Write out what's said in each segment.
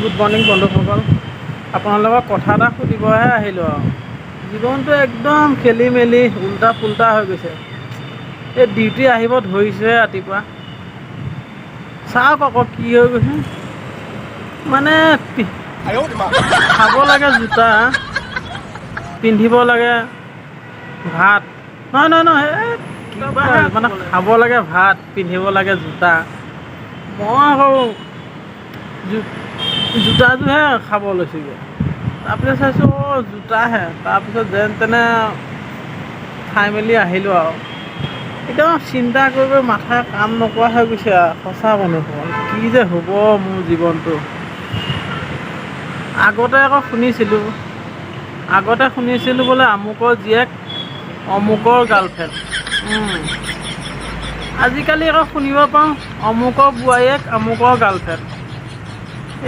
Good morning বন্ধুসকল, আপোনালোকক কথা এটা সুধিবহে আহিলোঁ আৰু জীৱনটো একদম খেলি মেলি উল্টা পুল্টা হৈ গৈছে। এই ডিউটি আহিব ধৰিছোহে ৰাতিপুৱা, চাওক আকৌ কি হৈ গৈছে। মানে খাব লাগে জোতা, পিন্ধিব লাগে ভাত, নহয় মানে খাব লাগে ভাত, পিন্ধিব লাগে জোতা। মই আকৌ জোতাযোৰহে খাব লৈছোঁগৈ। তাৰপিছত চাইছোঁ জোতাহে, তাৰপিছত যেন তেনে খাই মেলি আহিলোঁ আৰু একদম চিন্তা কৰি মাথাই কাম নকৰা হৈ গৈছে আৰু সঁচা বন্ধুসকল, কি যে হ'ব মোৰ জীৱনটো। আগতে শুনিছিলোঁ বোলে আমুকৰ জীয়েক অমুকৰ গাৰ্লফ্ৰেণ্ড। আজিকালি আকৌ শুনিব পাওঁ অমুকৰ বোৱাৰীয়েক আমুকৰ গাৰ্লফ্ৰেণ্ড।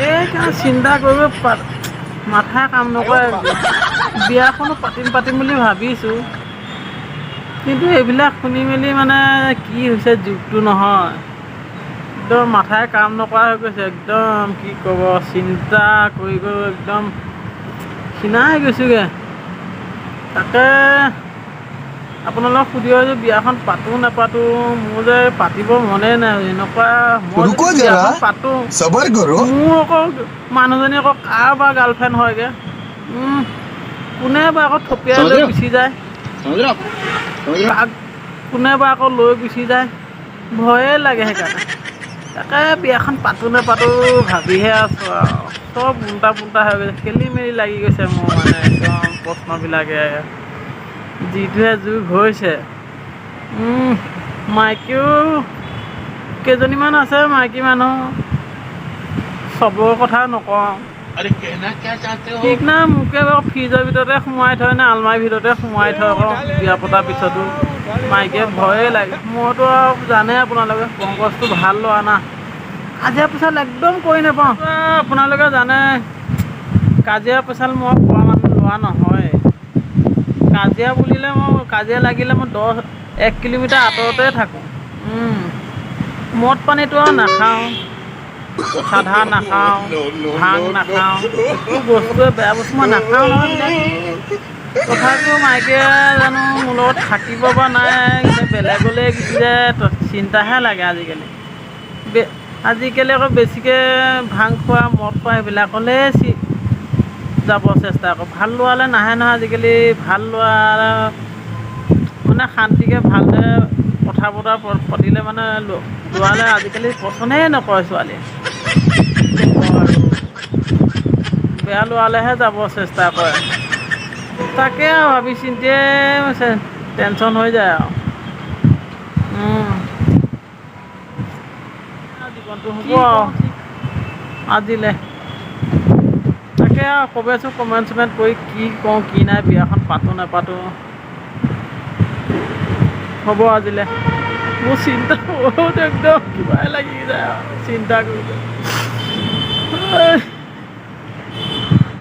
এই চিন্তা কৰিব মাথাই কাম নকৰে। বিয়াখনো পাতিম বুলি ভাবিছোঁ, কিন্তু এইবিলাক শুনি মেলি মানে কি হৈছে যুগটো নহয়, একদম মাথাই কাম নকৰা হৈ গৈছে। একদম কি ক'ব, চিন্তা কৰি একদম ক্ষীণাই গৈছোঁগৈ। তাকে আপোনালোকক সুধিব যে বিয়াখন পাতোঁ নাপাতোঁ, মোৰ যে পাতিব মনেই নাই। এনেকুৱা মই যদি বিয়াখন পাতোঁ, মোৰ আকৌ মানুহজনী আকৌ কাৰ বা গাৰ্লফ্ৰেণ্ড হয়গৈ, কোনে বা আকৌ থপিয়াই লৈ গুচি যায়, কোনে বা আকৌ লৈ গুচি যায়, ভয়ে লাগে। সেইকাৰণে তাকে বিয়াখন পাতোঁ নাপাতোঁ ভাবিহে আছোঁ আৰু চব উল্টা পুল্টা হৈ গৈছে, খেলি মেলি লাগি গৈছে মোৰ মানে একদম প্ৰশ্নবিলাকে। যিটোহে যুগ হৈছে, মাইকীও কেইজনীমান আছে, মাইকী মানুহ, চবৰ কথা নকওঁ। ঠিক নাই, মোকে বাৰু ফ্ৰিজৰ ভিতৰতে সোমোৱাই থয় নে আলমাৰীৰ ভিতৰতে সোমোৱাই থয় আকৌ বিয়া পতাৰ পিছতো। মাইকীয়ে ভয়ে লাগে। মইতো আৰু জানে আপোনালোকে পংকজটো ভাল ল'ৰা না, কাজিয়া পেচাল একদম কৰি নাপাওঁ। আপোনালোকে জানে কাজিয়া পেচাল মই কৰা মানুহ ল'ৰা নহয়। কাজিয়া লাগিলে মই 1 কিলোমিটাৰ আঁতৰতে থাকোঁ। মদ পানীটো আৰু নাখাওঁ, চাধা নাখাওঁ, ভাং নাখাওঁ, একো বস্তুৱে বেয়া বস্তু মই নাখাওঁ নহয় বোলে। তথাপিও মাইকীয়ে জানো মোৰ লগত থাকিব বা নাই, বেলেগলৈ গুচি যায়, চিন্তাহে লাগে আজিকালি। আজিকালি আকৌ বেছিকৈ ভাং খোৱা, মদ খোৱা এইবিলাকলৈ যাব চেষ্টা কৰোঁ। ভাল ল'ৰালৈ নাহে নহয় আজিকালি। ভাল ল'ৰা মানে শান্তিকৈ ভালদৰে কথা বতৰা পাতিলে মানে ল'ৰালৈ আজিকালি পচন্দেই নকৰে ছোৱালীয়ে। বেয়া ল'ৰালৈহে যাব চেষ্টা কৰে। তাকে আৰু ভাবি চিন্তিয়ে টেনচন হৈ যায় আৰু জীৱনটো হ'ব আৰু আজিলে। তাকে আৰু কমেণ্ট কৰি কি কওঁ কি নাই, বিয়াখন পাতোঁ নাপাতোঁ। হ'ব আজিলে। মোৰ চিন্তা বহুত একদম কিবাই লাগি যায় আৰু চিন্তা কৰি।